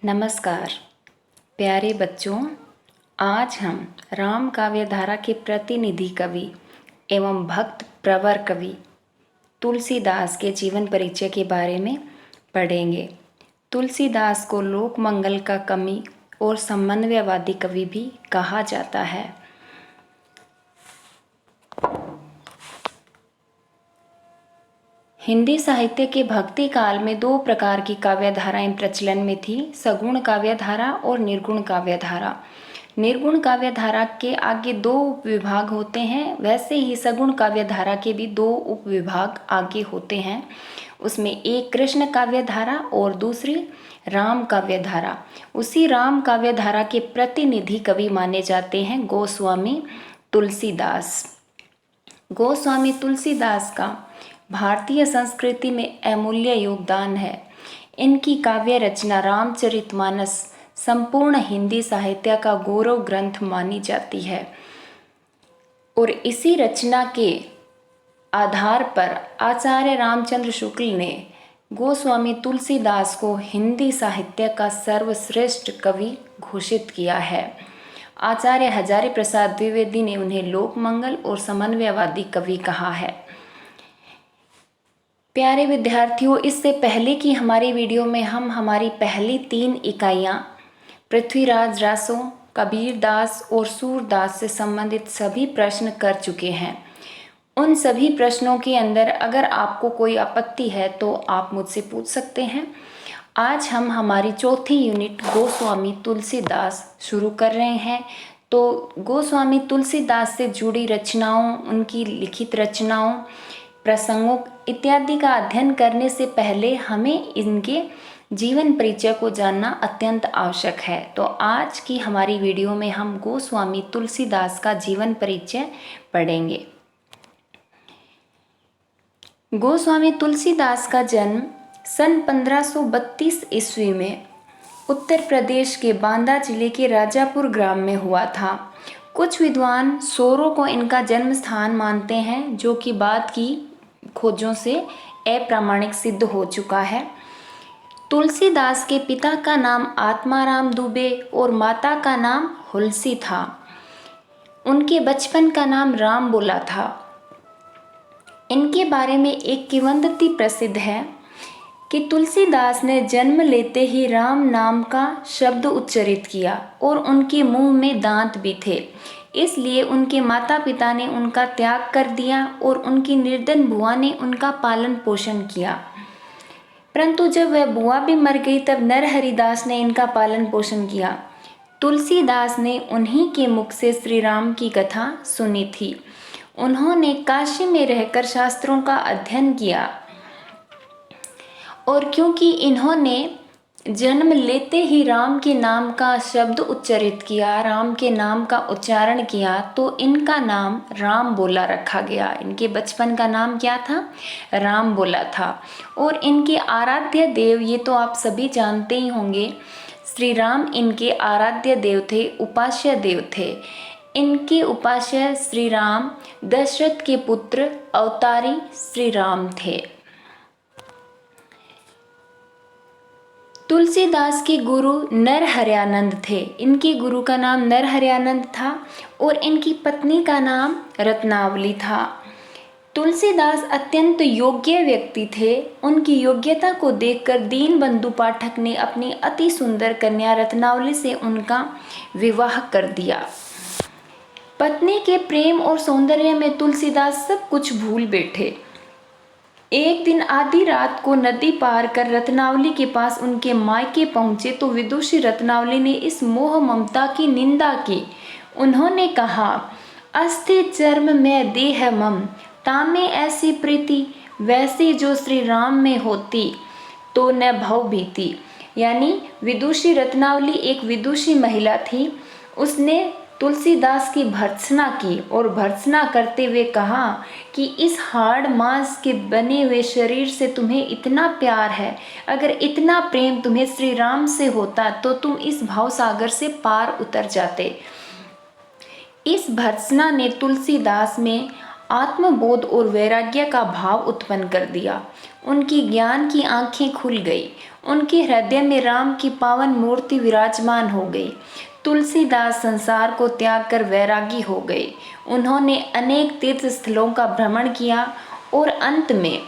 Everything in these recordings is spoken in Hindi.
नमस्कार प्यारे बच्चों, आज हम राम काव्य धारा के प्रतिनिधि कवि एवं भक्त प्रवर कवि तुलसीदास के जीवन परिचय के बारे में पढ़ेंगे। तुलसीदास को लोक मंगल का कवि और समन्वयवादी कवि भी कहा जाता है। हिंदी साहित्य के भक्ति काल में दो प्रकार की काव्य धाराएं प्रचलन में थी, सगुण काव्य धारा और निर्गुण काव्य धारा। निर्गुण काव्य धारा के आगे दो उपविभाग होते हैं, वैसे ही सगुण काव्य धारा के भी दो उपविभाग आगे होते हैं। उसमें एक कृष्ण काव्य धारा और दूसरी राम काव्य धारा। उसी राम काव्य धारा के प्रतिनिधि कवि माने जाते हैं गोस्वामी तुलसीदास। गोस्वामी तुलसीदास का भारतीय संस्कृति में अमूल्य योगदान है। इनकी काव्य रचना रामचरितमानस संपूर्ण हिंदी साहित्य का गौरव ग्रंथ मानी जाती है और इसी रचना के आधार पर आचार्य रामचंद्र शुक्ल ने गोस्वामी तुलसीदास को हिंदी साहित्य का सर्वश्रेष्ठ कवि घोषित किया है। आचार्य हजारी प्रसाद द्विवेदी ने उन्हें लोकमंगल और समन्वयवादी कवि कहा है। प्यारे विद्यार्थियों, इससे पहले कि हमारी वीडियो में हम हमारी पहली 3 इकाइयाँ पृथ्वीराज रासो, कबीर दास और सूरदास से संबंधित सभी प्रश्न कर चुके हैं। उन सभी प्रश्नों के अंदर अगर आपको कोई आपत्ति है तो आप मुझसे पूछ सकते हैं। आज हम हमारी चौथी यूनिट गोस्वामी तुलसीदास शुरू कर रहे हैं। तो गोस्वामी तुलसीदास से जुड़ी रचनाओं, उनकी लिखित रचनाओं, प्रसंगों इत्यादि का अध्ययन करने से पहले हमें इनके जीवन परिचय को जानना अत्यंत आवश्यक है। तो आज की हमारी वीडियो में हम गोस्वामी तुलसीदास का जीवन परिचय पढ़ेंगे। गोस्वामी तुलसीदास का जन्म सन 1532 ईस्वी में उत्तर प्रदेश के बांदा जिले के राजापुर ग्राम में हुआ था। कुछ विद्वान सोरो को इनका जन्म स्थान मानते हैं, जो कि बाद की खोजों से अप्रामाणिक सिद्ध हो चुका है। तुलसीदास के पिता का नाम आत्माराम दुबे और माता का नाम हुलसी था। उनके बचपन का नाम राम बोला था। इनके बारे में एक किंवदंती प्रसिद्ध है कि तुलसीदास ने जन्म लेते ही राम नाम का शब्द उच्चरित किया और उनके मुंह में दांत भी थे। इसलिए उनके माता पिता ने उनका त्याग कर दिया और उनकी निर्धन बुआ ने उनका पालन पोषण किया। परंतु जब वह बुआ भी मर गई तब नरहरिदास ने इनका पालन पोषण किया। तुलसीदास ने उन्हीं के मुख से श्री राम की कथा सुनी थी। उन्होंने काशी में रहकर शास्त्रों का अध्ययन किया और क्योंकि इन्होंने जन्म लेते ही राम के नाम का शब्द उच्चरित किया, राम के नाम का उच्चारण किया, तो इनका नाम राम बोला रखा गया। इनके बचपन का नाम क्या था? राम बोला था। और इनके आराध्य देव, ये तो आप सभी जानते ही होंगे, श्री राम इनके आराध्य देव थे, उपास्य देव थे। इनके उपास्य श्री राम दशरथ के पुत्र अवतारी श्री राम थे। तुलसीदास के गुरु नरहरयानंद थे। इनके गुरु का नाम नरहरयानंद था और इनकी पत्नी का नाम रत्नावली था। तुलसीदास अत्यंत योग्य व्यक्ति थे। उनकी योग्यता को देखकर दीनबंधु पाठक ने अपनी अति सुंदर कन्या रत्नावली से उनका विवाह कर दिया। पत्नी के प्रेम और सौंदर्य में तुलसीदास सब कुछ भूल बैठे। एक दिन आधी रात को नदी पार कर रत्नावली के पास उनके मायके पहुंचे तो विदुषी रत्नावली ने इस मोह ममता की निंदा की। उन्होंने कहा, अस्थि चर्म में देह मम, तामे ऐसी प्रीति, वैसी जो श्री राम में होती तो न भव भीति। यानी विदुषी रत्नावली एक विदुषी महिला थी। उसने तुलसीदास की भर्त्सना की और भर्त्सना करते हुए कहा कि इस हाड़ मांस के बने हुए शरीर से तुम्हें इतना प्यार है, अगर इतना प्रेम तुम्हें श्री राम से होता तो तुम इस भावसागर से पार उतर जाते। इस भर्त्सना ने तुलसीदास में आत्मबोध और वैराग्य का भाव उत्पन्न कर दिया। उनकी ज्ञान की आंखें खुल गई। उनके हृदय में राम की पावन मूर्ति विराजमान हो गई। तुलसीदास संसार को त्याग कर वैरागी हो गए। उन्होंने अनेक तीर्थ स्थलों का भ्रमण किया और अंत में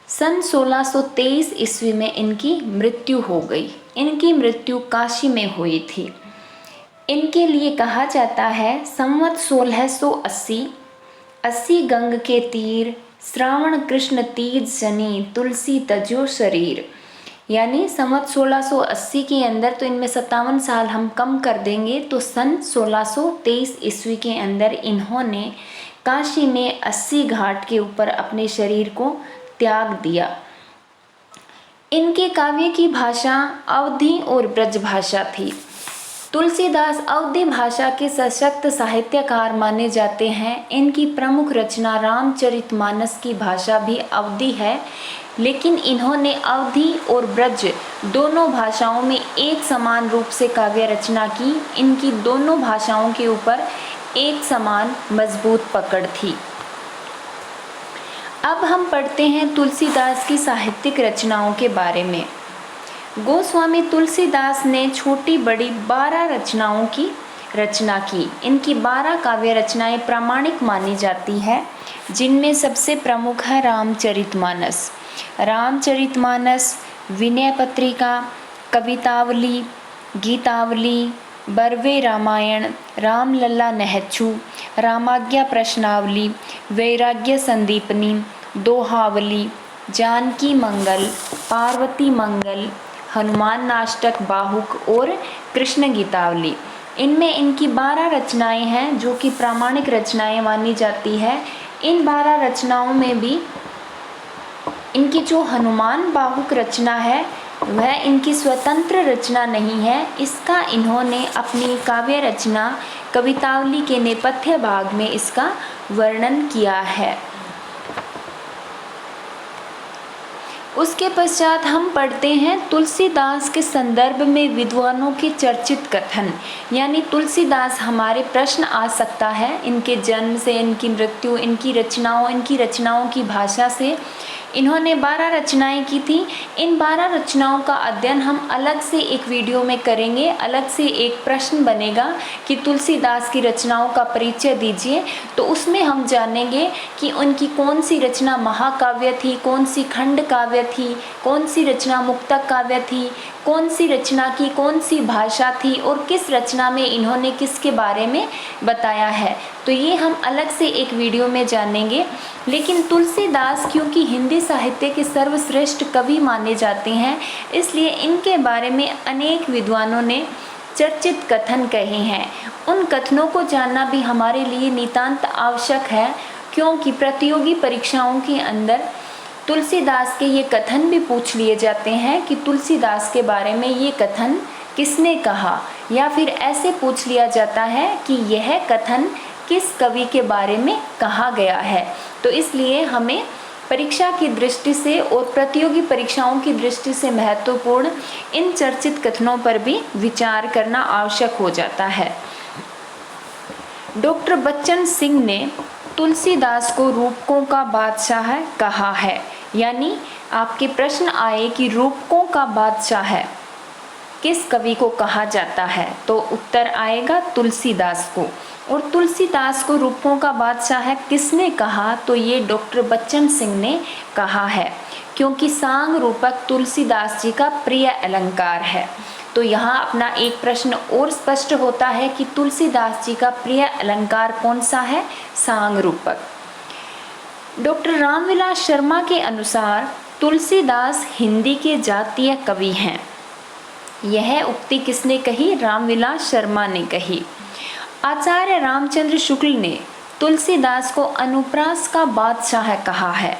सन 1623 ईस्वी में इनकी मृत्यु हो गई। इनकी मृत्यु काशी में हुई थी। इनके लिए कहा जाता है संवत 1680 अस्सी गंग के तीर, श्रावण कृष्ण तीज जनी, तुलसी तजो शरीर। यानी संवत 1680 के अंदर, तो इनमें 57 साल हम कम कर देंगे तो सन 1623 ईस्वी के अंदर इन्होंने काशी में 80 घाट के ऊपर अपने शरीर को त्याग दिया। इनके काव्य की भाषा अवधी और ब्रज भाषा थी। तुलसीदास अवधी भाषा के सशक्त साहित्यकार माने जाते हैं। इनकी प्रमुख रचना रामचरितमानस की भाषा भी अवधी है, लेकिन इन्होंने अवधी और ब्रज दोनों भाषाओं में एक समान रूप से काव्य रचना की। इनकी दोनों भाषाओं के ऊपर एक समान मजबूत पकड़ थी। अब हम पढ़ते हैं तुलसीदास की साहित्यिक रचनाओं के बारे में। गोस्वामी तुलसीदास ने छोटी बड़ी 12 रचनाओं की रचना की। इनकी 12 काव्य रचनाएं प्रामाणिक मानी जाती है, जिनमें सबसे प्रमुख है रामचरितमानस। रामचरितमानस, विनय पत्रिका, कवितावली, गीतावली, बरवे रामायण, रामलला नहच्छू, रामाज्ञा प्रश्नावली, वैराग्य संदीपनी, दोहावली, जानकी मंगल, पार्वती मंगल, हनुमान नाष्टक बाहुक और कृष्ण गीतावली। इनमें इनकी 12 रचनाएं हैं जो कि प्रामाणिक रचनाएं मानी जाती है। इन 12 रचनाओं में भी इनकी जो हनुमान बाहुक रचना है वह इनकी स्वतंत्र रचना नहीं है। इसका इन्होंने अपनी काव्य रचना कवितावली के नेपथ्य भाग में इसका वर्णन किया है। उसके पश्चात हम पढ़ते हैं तुलसीदास के संदर्भ में विद्वानों के चर्चित कथन। यानी तुलसीदास, हमारे प्रश्न आ सकता है इनके जन्म से, इनकी मृत्यु, इनकी रचनाओं की भाषा से। इन्होंने 12 रचनाएं की थी। इन 12 रचनाओं का अध्ययन हम अलग से एक वीडियो में करेंगे। अलग से एक प्रश्न बनेगा कि तुलसीदास की रचनाओं का परिचय दीजिए, तो उसमें हम जानेंगे कि उनकी कौन सी रचना महाकाव्य थी, कौन सी खंड काव्य थी, कौन सी रचना मुक्तक काव्य थी, कौन सी रचना की कौन सी भाषा थी और किस रचना में इन्होंने किसके बारे में बताया है। तो ये हम अलग से एक वीडियो में जानेंगे। लेकिन तुलसीदास क्योंकि हिंदी साहित्य के सर्वश्रेष्ठ कवि माने जाते हैं, इसलिए इनके बारे में अनेक विद्वानों ने चर्चित कथन कहे हैं। उन कथनों को जानना भी हमारे लिए नितांत आवश्यक है, क्योंकि प्रतियोगी परीक्षाओं के अंदर तुलसीदास के ये कथन भी पूछ लिए जाते हैं कि तुलसीदास के बारे में ये कथन किसने कहा, या फिर ऐसे पूछ लिया जाता है कि यह कथन किस कवि के बारे में कहा गया है। तो इसलिए हमें परीक्षा की दृष्टि से और प्रतियोगी परीक्षाओं की दृष्टि से महत्वपूर्ण इन चर्चित कथनों पर भी विचार करना आवश्यक हो जाता है। डॉक्टर बच्चन सिंह ने तुलसीदास को रूपकों का बादशाह कहा है। यानी आपके प्रश्न आए कि रूपकों का बादशाह किस कवि को कहा जाता है, तो उत्तर आएगा तुलसीदास को। और तुलसीदास को रूपकों का बादशाह किसने कहा, तो ये डॉक्टर बच्चन सिंह ने कहा है, क्योंकि सांग रूपक तुलसीदास जी का प्रिय अलंकार है। तो यहाँ अपना एक प्रश्न और स्पष्ट होता है कि तुलसीदास जी का प्रिय अलंकार कौन सा है, सांग रूपक। डॉक्टर रामविलास शर्मा के अनुसार तुलसीदास हिंदी के जातीय कवि हैं। यह उक्ति किसने कही, रामविलास शर्मा ने कही। आचार्य रामचंद्र शुक्ल ने तुलसीदास को अनुप्रास का बादशाह कहा है।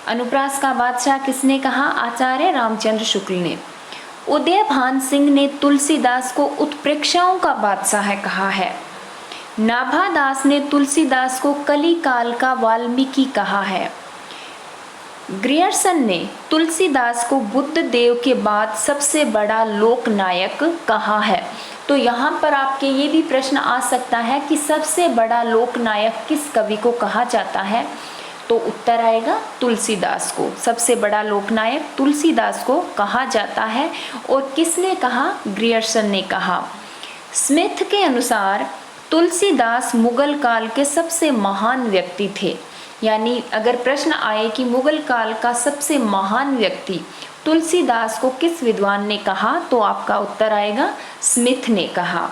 अनुप्रास का बादशाह किसने कहा, आचार्य रामचंद्र शुक्ल ने। उदयभान सिंह ने तुलसीदास को उत्प्रेक्षाओं का बादशाह कहा है। नाभादास ने तुलसीदास को कली काल का वाल्मीकि कहा है। ग्रियर्सन ने तुलसीदास को बुद्ध देव के बाद सबसे बड़ा लोकनायक कहा है। तो यहाँ पर आपके ये भी प्रश्न आ सकता है कि सबसे बड़ा लोकनायक किस कवि को कहा जाता है, तो उत्तर आएगा तुलसीदास को। सबसे बड़ा लोकनायक तुलसीदास को कहा जाता है। और किसने कहा? ग्रियर्सन ने कहा। स्मिथ के अनुसार तुलसीदास मुगल काल के सबसे महान व्यक्ति थे। यानी अगर प्रश्न आए कि मुगल काल का सबसे महान व्यक्ति तुलसीदास को किस विद्वान ने कहा, तो आपका उत्तर आएगा स्मिथ ने कहा।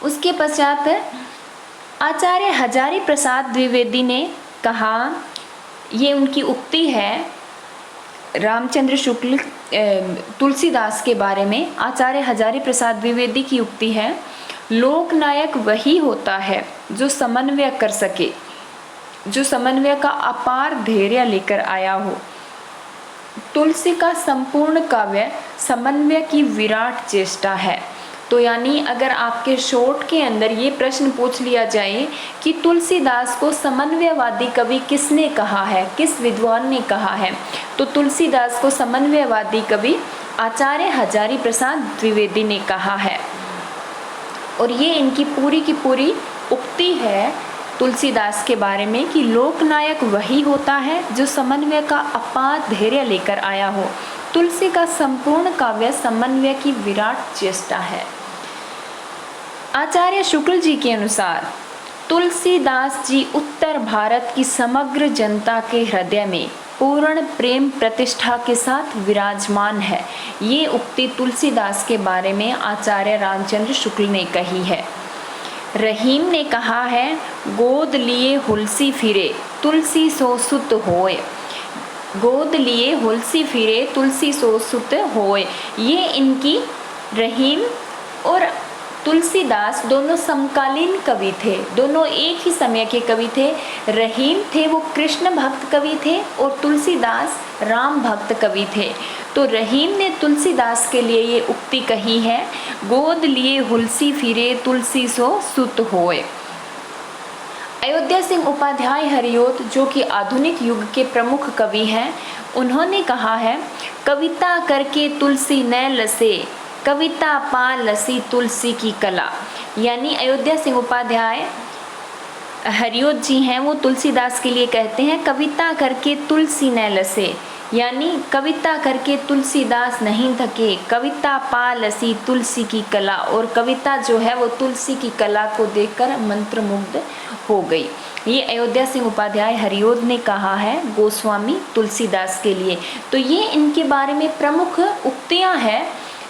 उसके पश्चात आचार्य हजारी प्रसाद द्विवेदी ने कहा, ये उनकी उक्ति है रामचंद्र शुक्ल तुलसीदास के बारे में। आचार्य हजारी प्रसाद द्विवेदी की उक्ति है, लोकनायक वही होता है जो समन्वय कर सके, जो समन्वय का अपार धैर्य लेकर आया हो। तुलसी का संपूर्ण काव्य समन्वय की विराट चेष्टा है। तो यानी अगर आपके शॉर्ट के अंदर ये प्रश्न पूछ लिया जाए कि तुलसीदास को समन्वयवादी कवि किसने कहा है, किस विद्वान ने कहा है, तो तुलसीदास को समन्वयवादी कवि आचार्य हजारी प्रसाद द्विवेदी ने कहा है। और ये इनकी पूरी की पूरी उक्ति है तुलसीदास के बारे में कि लोकनायक वही होता है जो समन्वय का अपार धैर्य लेकर आया हो। तुलसी का संपूर्ण काव्य समन्वय की विराट चेष्टा है। आचार्य शुक्ल जी के अनुसार तुलसीदास जी उत्तर भारत की समग्र जनता के हृदय में पूर्ण प्रेम प्रतिष्ठा के साथ विराजमान है। ये उक्ति तुलसीदास के बारे में आचार्य रामचंद्र शुक्ल ने कही है। रहीम ने कहा है, गोद लिए हुलसी फिरे तुलसी सो सुत होए। गोद लिए हुलसी फिरे तुलसी सो सुत होए। ये इनकी रहीम और तुलसीदास दोनों समकालीन कवि थे, दोनों एक ही समय के कवि थे। रहीम थे वो कृष्ण भक्त कवि थे और तुलसीदास राम भक्त कवि थे। तो रहीम ने तुलसीदास के लिए ये उक्ति कही है, गोद लिए हुलसी फिरे तुलसी सो सुत होए। अयोध्या सिंह उपाध्याय हरियोत, जो कि आधुनिक युग के प्रमुख कवि हैं, उन्होंने कहा है, कविता करके तुलसी न लसे, कविता पा लसी तुलसी की कला। यानी अयोध्या सिंह उपाध्याय हरियोत जी हैं, वो तुलसीदास के लिए कहते हैं, कविता करके तुलसी न लसे, यानी कविता करके तुलसीदास नहीं थके, कविता पा लसी तुलसी की कला। और कविता जो है वो तुलसी की कला को देखकर मंत्रमुग्ध हो गई। ये अयोध्या सिंह उपाध्याय हरियोत ने कहा है गोस्वामी तुलसीदास के लिए। तो ये इनके बारे में प्रमुख उक्तियां हैं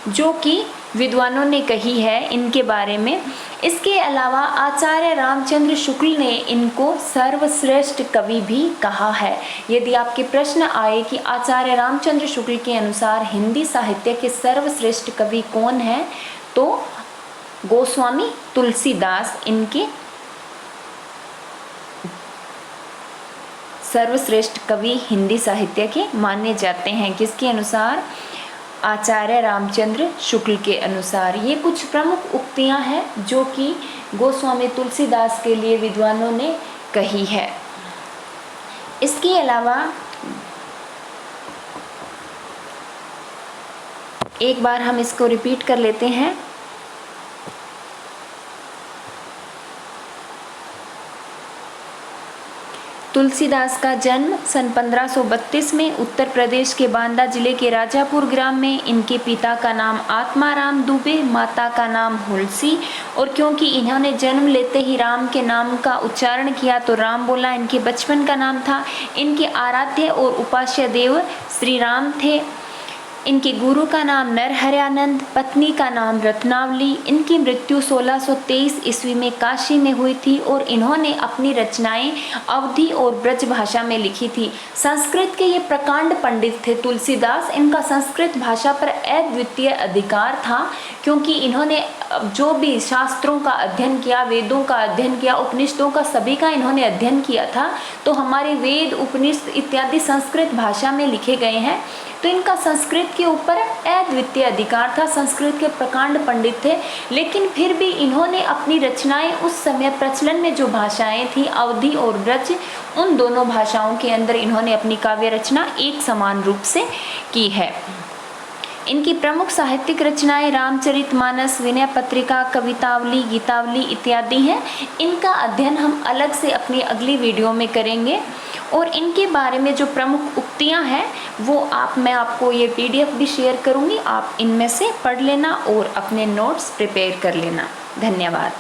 जो कि विद्वानों ने कही है इनके बारे में। इसके अलावा आचार्य रामचंद्र शुक्ल ने इनको सर्वश्रेष्ठ कवि भी कहा है। यदि आपके प्रश्न आए कि आचार्य रामचंद्र शुक्ल के अनुसार हिंदी साहित्य के सर्वश्रेष्ठ कवि कौन हैं, तो गोस्वामी तुलसीदास इनके सर्वश्रेष्ठ कवि हिंदी साहित्य के माने जाते हैं। किसके अनुसार? आचार्य रामचंद्र शुक्ल के अनुसार। ये कुछ प्रमुख उक्तियां हैं जो कि गोस्वामी तुलसीदास के लिए विद्वानों ने कही है। इसके अलावा एक बार हम इसको रिपीट कर लेते हैं। तुलसीदास का जन्म सन 1532 में उत्तर प्रदेश के बांदा जिले के राजापुर ग्राम में। इनके पिता का नाम आत्माराम दुबे, माता का नाम हुलसी। और क्योंकि इन्होंने जन्म लेते ही राम के नाम का उच्चारण किया तो राम बोला, इनके बचपन का नाम था। इनके आराध्य और उपास्य देव श्री राम थे। इनके गुरु का नाम नरहरयानंद, पत्नी का नाम रत्नावली। इनकी मृत्यु 1623 ईस्वी में काशी में हुई थी और इन्होंने अपनी रचनाएं अवधी और ब्रज भाषा में लिखी थी। संस्कृत के ये प्रकांड पंडित थे तुलसीदास। इनका संस्कृत भाषा पर अद्वितीय अधिकार था क्योंकि इन्होंने जो भी शास्त्रों का अध्ययन किया, वेदों का अध्ययन किया, उपनिषदों का सभी का इन्होंने अध्ययन किया था। तो हमारे वेद, उपनिषद इत्यादि संस्कृत भाषा में लिखे गए हैं। तो इनका संस्कृत के ऊपर अद्वितीय अधिकार था। संस्कृत के प्रकांड पंडित थे, लेकिन फिर भी इन्होंने अपनी रचनाएं उस समय प्रचलन में जो भाषाएं थी अवधी और ब्रज, उन दोनों भाषाओं के अंदर इन्होंने अपनी काव्य रचना एक समान रूप से की है। इनकी प्रमुख साहित्यिक रचनाएं रामचरितमानस, विनय पत्रिका, कवितावली, गीतावली इत्यादि हैं। इनका अध्ययन हम अलग से अपनी अगली वीडियो में करेंगे और इनके बारे में जो प्रमुख उक्तियां हैं वो मैं आपको ये PDF भी शेयर करूंगी, आप इनमें से पढ़ लेना और अपने नोट्स प्रिपेयर कर लेना। धन्यवाद।